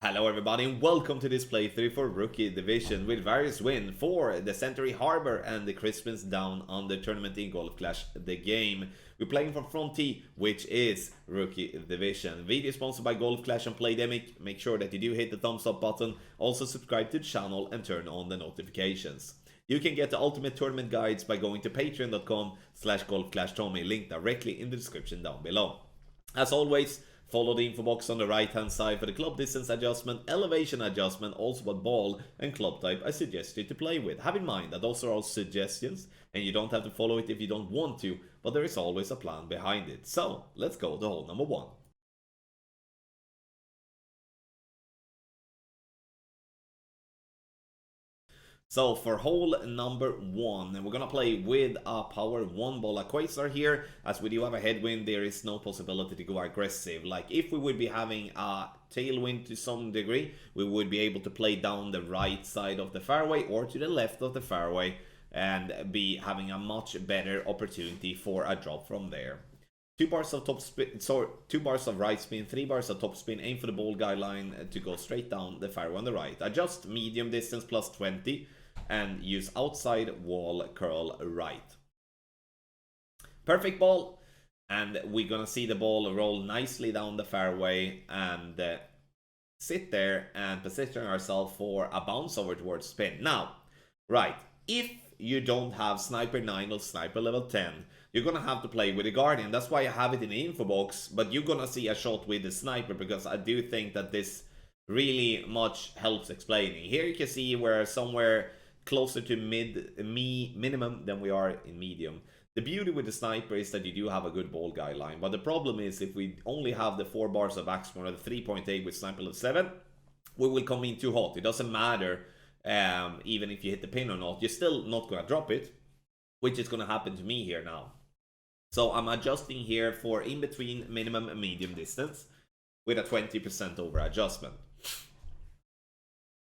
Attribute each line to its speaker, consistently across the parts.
Speaker 1: Hello everybody and welcome to this playthrough for Rookie Division with various wins for the Century Harbor and the Crispins Down Under tournament in Golf Clash the game. We're playing from Front Tee, which is Rookie Division. Video sponsored by Golf Clash and Playdemic. Make sure that you do hit the thumbs up button, also subscribe to the channel and turn on the notifications. You can get the ultimate tournament guides by going to patreon.com/golfclashtommy, link directly in the description down below. As always, follow the info box on the right hand side for the club distance adjustment, elevation adjustment, also what ball and club type I suggest you to play with. Have in mind that those are all suggestions and you don't have to follow it if you don't want to, but there is always a plan behind it. So let's go to hole number 1. So for hole number 1, and we're gonna play with a power 1 ball, a Quasar here. As we do have a headwind, there is no possibility to go aggressive. Like if we would be having a tailwind to some degree, we would be able to play down the right side of the fairway or to the left of the fairway and be having a much better opportunity for a drop from there. 2 bars of top spin, so 2 bars of right spin, 3 bars of top spin, aim for the ball guideline to go straight down the fairway on the right. Adjust medium distance plus 20. And use outside wall curl right. Perfect ball, and we're gonna see the ball roll nicely down the fairway and sit there and position ourselves for a bounce over towards spin. Now, right, if you don't have Sniper 9 or Sniper level 10, you're gonna have to play with the Guardian. That's why I have it in the info box, but you're gonna see a shot with the Sniper because I do think that this really much helps explaining. Here you can see we're somewhere closer to minimum than we are in medium. The beauty with the Sniper is that you do have a good ball guideline, but the problem is if we only have the 4 bars of backspin or the 3.8 with Sniper level 7, we will come in too hot. It doesn't matter even if you hit the pin or not, you're still not going to drop it, which is going to happen to me here now. So I'm adjusting here for in between minimum and medium distance with a 20% over adjustment.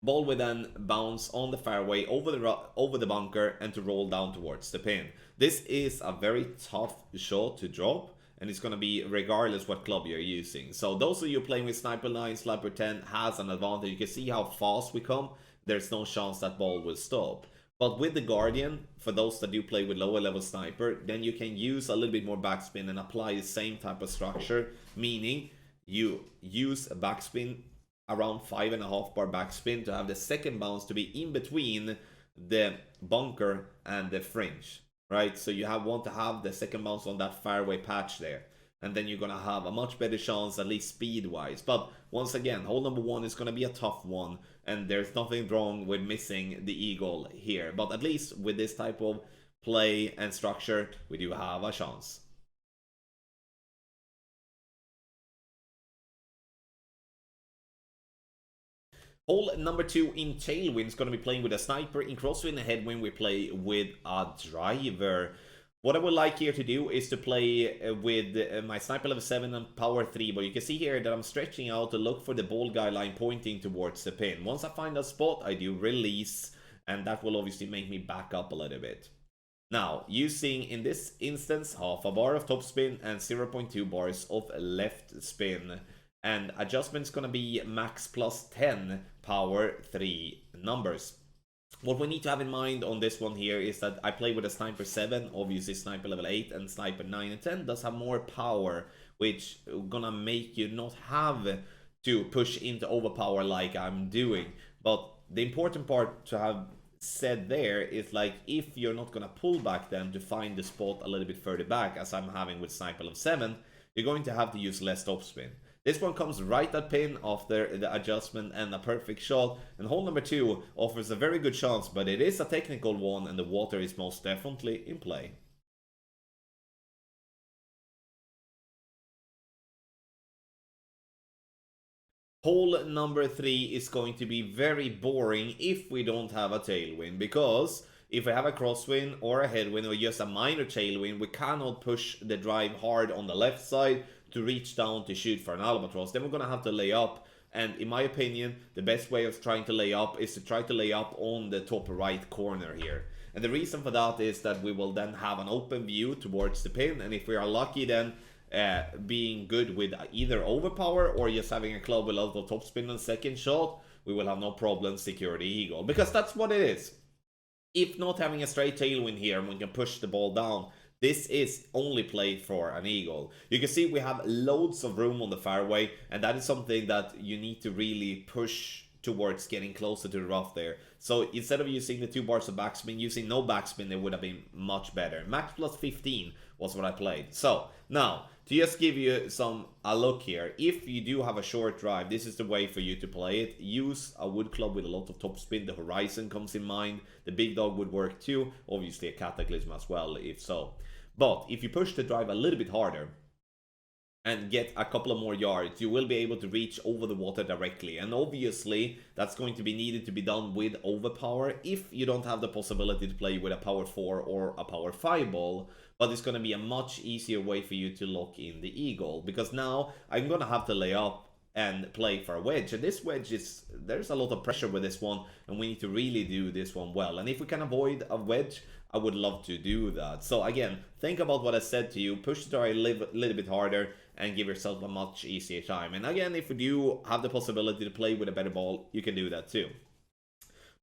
Speaker 1: Ball will then bounce on the fairway over the bunker and to roll down towards the pin. This is a very tough shot to drop, and it's going to be regardless what club you're using. So those of you playing with Sniper 9, Sniper 10 has an advantage. You can see how fast we come. There's no chance that ball will stop. But with the Guardian, for those that do play with lower level Sniper, then you can use a little bit more backspin and apply the same type of structure, meaning you use a backspin around 5.5 bar backspin to have the second bounce to be in between the bunker and the fringe, right? So you want to have the second bounce on that fairway patch there, and then you're gonna have a much better chance, at least speed wise. But once again, hole number 1 is gonna be a tough one, and there's nothing wrong with missing the eagle here, but at least with this type of play and structure we do have a chance. Hole number 2 in tailwind is going to be playing with a Sniper. In crosswind and headwind we play with a driver. What I would like here to do is to play with my Sniper level 7 and power 3, but you can see here that I'm stretching out to look for the ball guideline pointing towards the pin. Once I find a spot, I do release, and that will obviously make me back up a little bit. Now, using in this instance half a bar of top spin and 0.2 bars of left spin. And adjustment is going to be max plus 10 power 3 numbers. What we need to have in mind on this one here is that I play with a Sniper 7, obviously Sniper level 8 and Sniper 9 and 10 does have more power, which gonna make you not have to push into overpower like I'm doing. But the important part to have said there is, like, if you're not gonna pull back then to find the spot a little bit further back as I'm having with Sniper level 7, you're going to have to use less topspin. This one comes right at pin after the adjustment and a perfect shot. And hole number 2 offers a very good chance, but it is a technical one and the water is most definitely in play. Hole number 3 is going to be very boring if we don't have a tailwind, because if we have a crosswind or a headwind or just a minor tailwind, we cannot push the drive hard on the left side to reach down to shoot for an albatross. Then we're gonna have to lay up, and in my opinion the best way of trying to lay up is to try to lay up on the top right corner here. And the reason for that is that we will then have an open view towards the pin, and if we are lucky then being good with either overpower or just having a club with a lot of topspin on second shot, we will have no problem secure the eagle. Because that's what it is. If not having a straight tailwind here, we can push the ball down. This is only played for an eagle. You can see we have loads of room on the fairway, and that is something that you need to really push towards getting closer to the rough there. So instead of using the 2 bars of backspin, using no backspin, it would have been much better. Max plus 15 was what I played. So now, to just give you a look here, if you do have a short drive, this is the way for you to play it. Use a wood club with a lot of topspin. The horizon comes in mind. The big dog would work too. Obviously a cataclysm as well, if so. But if you push the drive a little bit harder and get a couple of more yards, you will be able to reach over the water directly. And obviously, that's going to be needed to be done with overpower if you don't have the possibility to play with a power 4 or a power 5 ball. But it's going to be a much easier way for you to lock in the eagle. Because now, I'm going to have to lay up and play for a wedge. And this wedge there's a lot of pressure with this one, and we need to really do this one well. And if we can avoid a wedge, I would love to do that. So again, think about what I said to you, push the drive a little bit harder, and give yourself a much easier time. And again, if you do have the possibility to play with a better ball, you can do that too.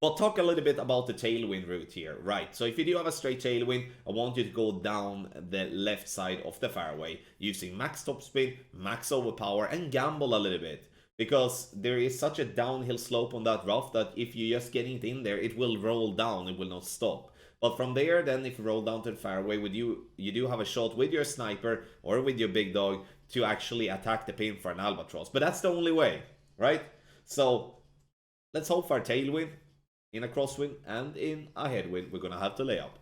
Speaker 1: But talk a little bit about the tailwind route here. Right, so if you do have a straight tailwind, I want you to go down the left side of the fairway using max topspin, max overpower, and gamble a little bit. Because there is such a downhill slope on that rough that if you just get it in there, it will roll down, it will not stop. But from there, then, if you roll down to the fairway, you do have a shot with your sniper or with your big dog to actually attack the pin for an albatross. But that's the only way, right? So let's hope for a tailwind, in a crosswind, and in a headwind. We're going to have to lay up.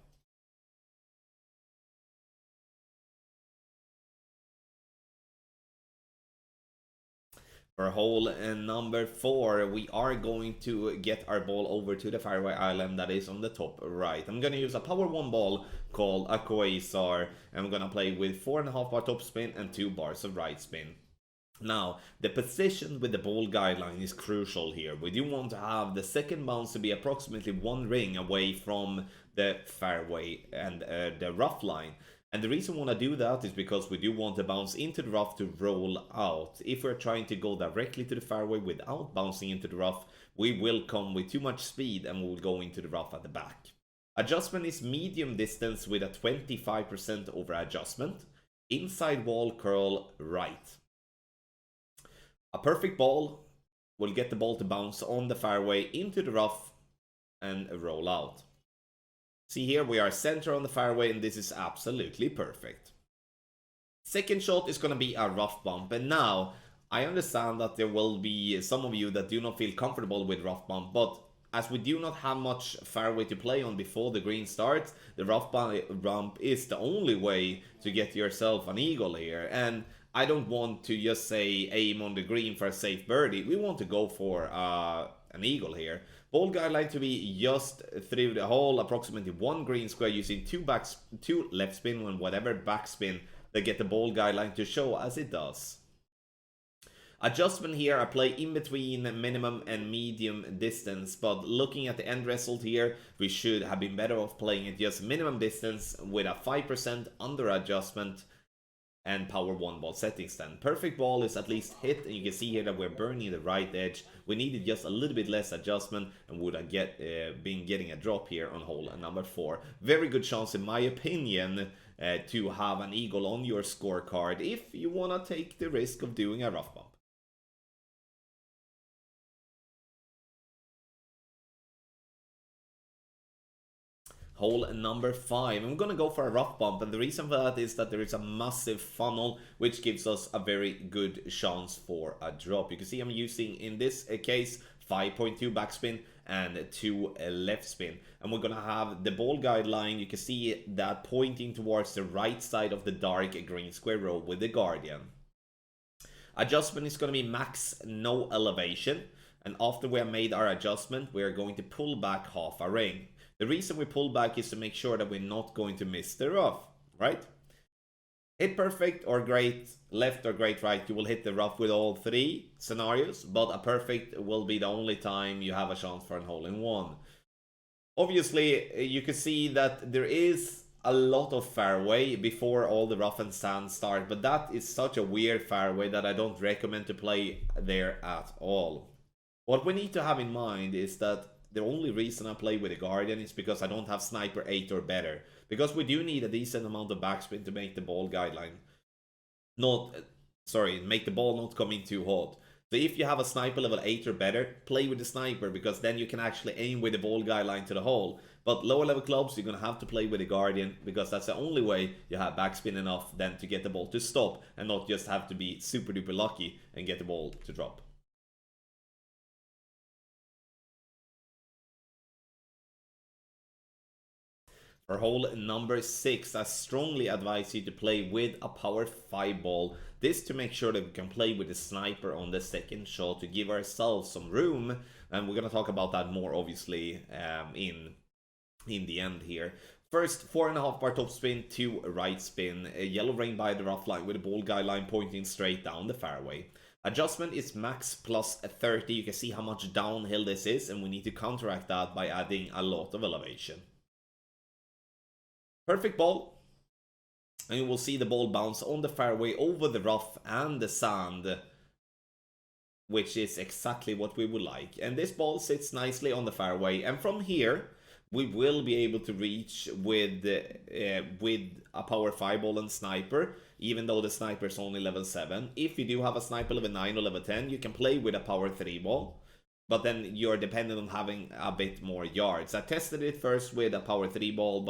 Speaker 1: For hole number 4, we are going to get our ball over to the fairway island that is on the top right. I'm going to use a power 1 ball called a Quasar, and I'm going to play with 4.5 bar top spin and 2 bars of right spin. Now, the position with the ball guideline is crucial here. We do want to have the second bounce to be approximately 1 ring away from the fairway and the rough line. And the reason we want to do that is because we do want to bounce into the rough to roll out. If we're trying to go directly to the fairway without bouncing into the rough, we will come with too much speed and we will go into the rough at the back. Adjustment is medium distance with a 25% over adjustment. Inside wall curl right. A perfect ball will get the ball to bounce on the fairway into the rough and roll out. See here, we are center on the fairway, and this is absolutely perfect. Second shot is going to be a rough bump, and now I understand that there will be some of you that do not feel comfortable with rough bump, but as we do not have much fairway to play on before the green starts, the rough bump is the only way to get yourself an eagle here. And I don't want to just say aim on the green for a safe birdie. We want to go for an eagle here. Ball guideline to be just through the hole, approximately 1 green square using 2 left spin and whatever backspin that get the ball guideline to show as it does. Adjustment here, I play in between minimum and medium distance, but looking at the end result here, we should have been better off playing it just minimum distance with a 5% under adjustment and power 1 ball settings then. Perfect ball is at least hit, and you can see here that we're burning the right edge. We needed just a little bit less adjustment and would have been getting a drop here on hole number 4. Very good chance, in my opinion, to have an eagle on your scorecard if you want to take the risk of doing a rough bump. Hole number 5. I'm gonna go for a rough bump, and the reason for that is that there is a massive funnel which gives us a very good chance for a drop. You can see I'm using, in this case, 5.2 backspin and 2 left spin, and we're gonna have the ball guideline. You can see that pointing towards the right side of the dark green square row with the guardian. Adjustment is gonna be max no elevation, and after we have made our adjustment, we are going to pull back half a ring. The reason we pull back is to make sure that we're not going to miss the rough, right? Hit perfect or great left or great right. You will hit the rough with all 3 scenarios, but a perfect will be the only time you have a chance for a hole in one. Obviously, you can see that there is a lot of fairway before all the rough and sand start, but that is such a weird fairway that I don't recommend to play there at all. What we need to have in mind is that the only reason I play with a Guardian is because I don't have Sniper 8 or better. Because we do need a decent amount of backspin to make the ball guideline not, sorry, make the ball not come in too hot. So if you have a sniper level 8 or better, play with the sniper, because then you can actually aim with the ball guideline to the hole. But lower level clubs, you're going to have to play with the Guardian, because that's the only way you have backspin enough then to get the ball to stop, and not just have to be super duper lucky and get the ball to drop. For hole number 6, I strongly advise you to play with a power 5 ball. This to make sure that we can play with the sniper on the second shot to give ourselves some room. And we're going to talk about that more, obviously, in the end here. First, 4.5 bar top spin to right spin. A yellow rain by the rough line with the ball guideline pointing straight down the fairway. Adjustment is max plus 30. You can see how much downhill this is, and we need to counteract that by adding a lot of elevation. Perfect ball, and you will see the ball bounce on the fairway over the rough and the sand, which is exactly what we would like. And this ball sits nicely on the fairway, and from here we will be able to reach with a power 5 ball and sniper, even though the sniper is only level 7. If you do have a sniper level 9 or level 10, you can play with a power 3 ball, but then you're dependent on having a bit more yards. I tested it first with a power 3 ball,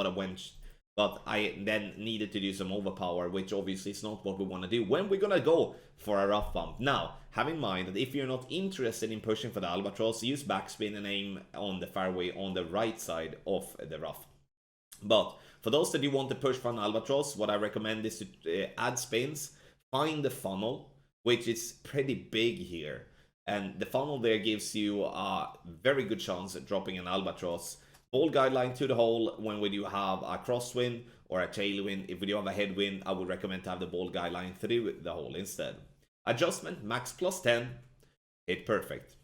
Speaker 1: but I then needed to do some overpower, which obviously is not what we want to do when we're gonna go for a rough bump. Now, have in mind that if you're not interested in pushing for the albatross, use backspin and aim on the fairway on the right side of the rough. But for those that do want to push for an albatross, what I recommend is to add spins, find the funnel, which is pretty big here. And the funnel there gives you a very good chance at dropping an albatross. Ball guideline to the hole when we do have a crosswind or a tailwind. If we do have a headwind, I would recommend to have the ball guideline through the hole instead. Adjustment, max plus 10. Hit perfect.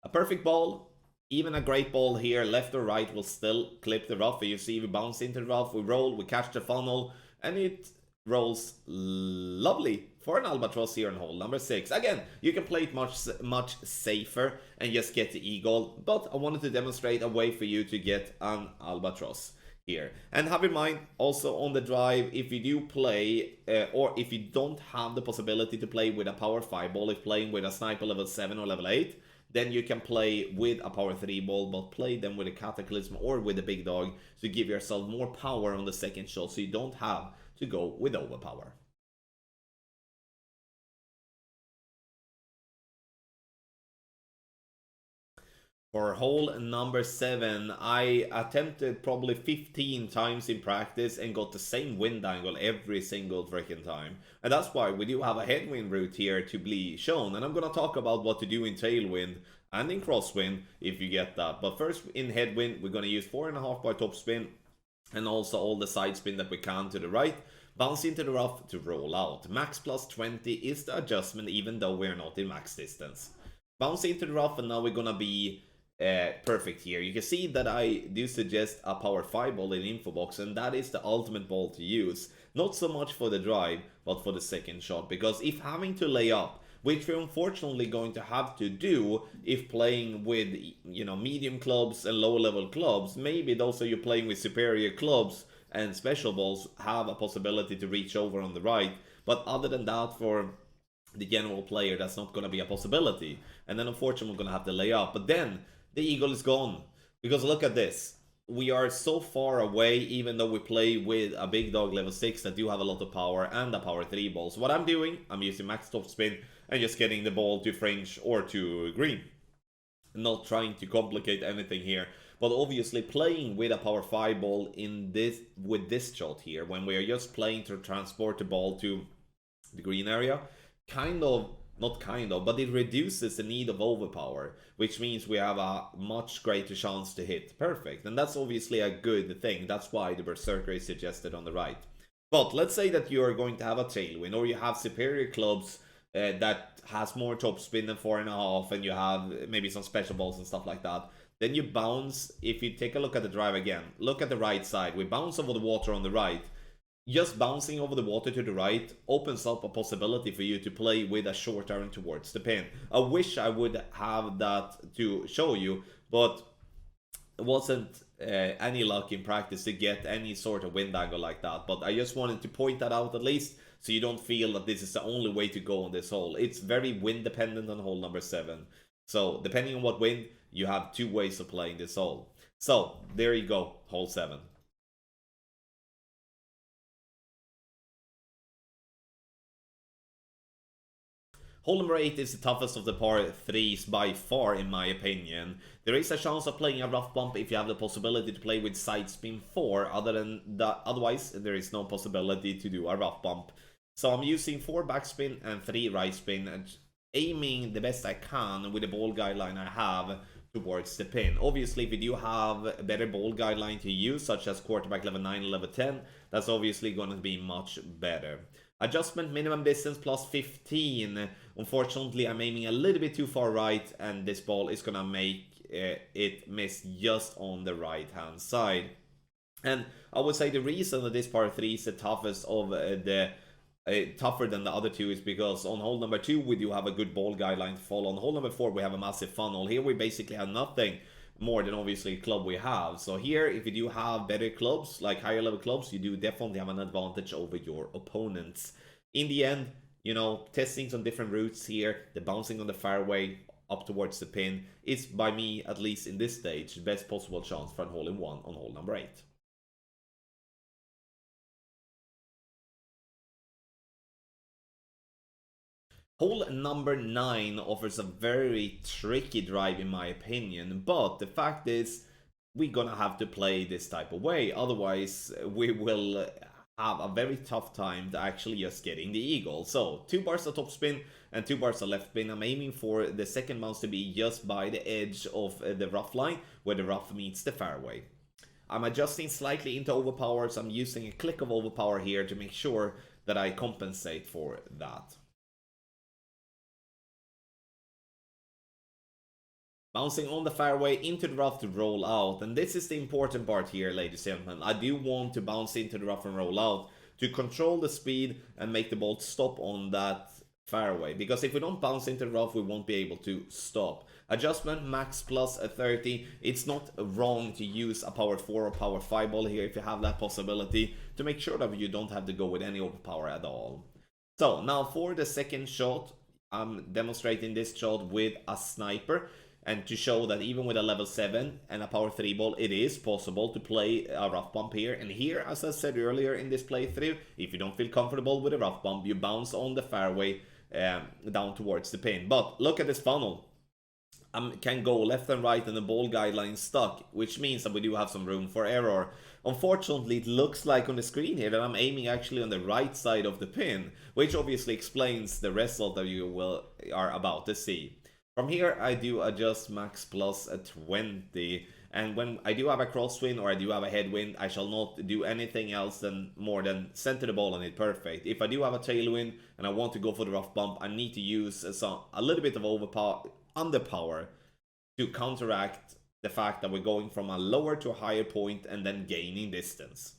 Speaker 1: A perfect ball, even a great ball here, left or right, will still clip the rough. You see we bounce into the rough, we roll, we catch the funnel, and it rolls lovely for an albatross here on hole number 6. Again, you can play it much safer and just get the eagle, but I wanted to demonstrate a way for you to get an albatross here. And have in mind also on the drive, if you do play or if you don't have the possibility to play with a power 5 ball, if playing with a sniper level 7 or level 8, then you can play with a power 3 ball, but play them with a cataclysm or with a big dog to give yourself more power on the second shot, so you don't have to go with overpower. For hole number 7, I attempted probably 15 times in practice and got the same wind angle every single freaking time. And that's why we do have a headwind route here to be shown. And I'm going to talk about what to do in tailwind and in crosswind if you get that. But first, in headwind, we're going to use 4.5 bar top spin and also all the side spin that we can to the right. Bounce into the rough to roll out. Max plus 20 is the adjustment, even though we're not in max distance. Bounce into the rough, and now we're going to be perfect here. You can see that I do suggest a power 5 ball in info box, and that is the ultimate ball to use. Not so much for the drive, but for the second shot. Because if having to lay up, which we're unfortunately going to have to do if playing with, medium clubs and low level clubs, maybe those of you playing with superior clubs and special balls have a possibility to reach over on the right. But other than that, for the general player, that's not going to be a possibility. And then unfortunately we're going to have to lay up. But then the eagle is gone, because look at this. We are so far away, even though we play with a big dog level 6 that do have a lot of power and a power 3 ball. So what I'm doing, I'm using max top spin and just getting the ball to fringe or to green. Not trying to complicate anything here, but obviously playing with a power 5 ball with this shot here, when we are just playing to transport the ball to the green area, but it reduces the need of overpower, which means we have a much greater chance to hit perfect. And that's obviously a good thing. That's why the Berserker is suggested on the right. But let's say that you are going to have a tailwind, or you have superior clubs that has more top spin than 4.5, and you have maybe some special balls and stuff like that. then you bounce. If you take a look at the drive again, look at the right side. We bounce over the water on the right. Just bouncing over the water to the right opens up a possibility for you to play with a short iron towards the pin. I wish I would have that to show you, but it wasn't any luck in practice to get any sort of wind angle like that. But I just wanted to point that out at least, so you don't feel that this is the only way to go on this hole. It's very wind dependent on hole number 7. So depending on what wind, you have 2 ways of playing this hole. So there you go, hole 7. Hole number 8 is the toughest of the par 3s by far, in my opinion. There is a chance of playing a rough bump if you have the possibility to play with side spin 4. Otherwise, there is no possibility to do a rough bump. So I'm using 4 backspin and 3 right spin, and aiming the best I can with the ball guideline I have towards the pin. Obviously, if you do have a better ball guideline to use, such as quarterback level 9 and level 10, that's obviously going to be much better. Adjustment minimum distance plus 15. Unfortunately, I'm aiming a little bit too far right, and this ball is gonna make it miss just on the right hand side. And I would say the reason that this par 3 is the toughest of tougher than the other 2 is because on hole number 2 we do have a good ball guideline to follow. On hole number 4 we have a massive funnel. Here we basically have nothing more than obviously club we have. So here, if you do have better clubs, like higher level clubs, you do definitely have an advantage over your opponents. In the end, you know, testing some different routes here, the bouncing on the fairway up towards the pin is, by me at least in this stage, the best possible chance for a hole-in-one on hole number 8. Hole number 9 offers a very tricky drive in my opinion, but the fact is we're gonna have to play this type of way, otherwise we will have a very tough time to actually just getting the eagle. So 2 bars of top spin and 2 bars of left spin. I'm aiming for the second bounce to be just by the edge of the rough line where the rough meets the fairway. I'm adjusting slightly into overpower, so I'm using a click of overpower here to make sure that I compensate for that. Bouncing on the fairway into the rough to roll out. And this is the important part here, ladies and gentlemen. I do want to bounce into the rough and roll out to control the speed and make the ball stop on that fairway. Because if we don't bounce into the rough, we won't be able to stop. Adjustment max plus a 30. It's not wrong to use a power 4 or power 5 ball here if you have that possibility, to make sure that you don't have to go with any overpower at all. So now for the second shot, I'm demonstrating this shot with a sniper. And to show that even with a level 7 and a power 3 ball, it is possible to play a rough bump here. And here, as I said earlier in this playthrough, if you don't feel comfortable with a rough bump, you bounce on the fairway down towards the pin. But look at this funnel. I can go left and right and the ball guideline stuck, which means that we do have some room for error. Unfortunately, it looks like on the screen here that I'm aiming actually on the right side of the pin, which obviously explains the result that you are about to see. From here, I do adjust max plus a 20, and when I do have a crosswind or I do have a headwind, I shall not do anything else than more than center the ball on it perfect. If I do have a tailwind and I want to go for the rough bump, I need to use a little bit of underpower to counteract the fact that we're going from a lower to a higher point and then gaining distance.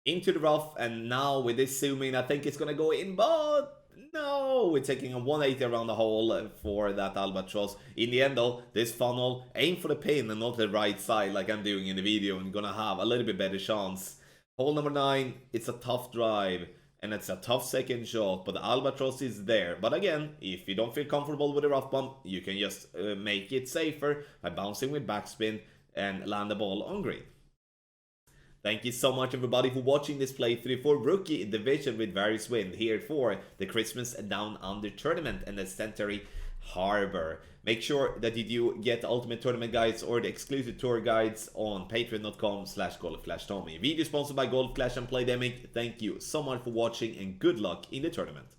Speaker 1: Into the rough, and now with this zoom in, I think it's gonna go in, but no, we're taking a 180 around the hole for that albatross. In the end though, this funnel, aim for the pin and not the right side like I'm doing in the video, and gonna have a little bit better chance. Hole number 9, it's a tough drive and it's a tough second shot, but the albatross is there. But again, if you don't feel comfortable with a rough bump, you can just make it safer by bouncing with backspin and land the ball on green. Thank you so much everybody for watching this playthrough for Rookie Division with Various Wind here for the Christmas Down Under Tournament and the Centenary Harbor. Make sure that you do get the Ultimate Tournament Guides or the exclusive tour guides on patreon.com/golfflashtommy. Video sponsored by Golf Clash and Playdemic. Thank you so much for watching and good luck in the tournament.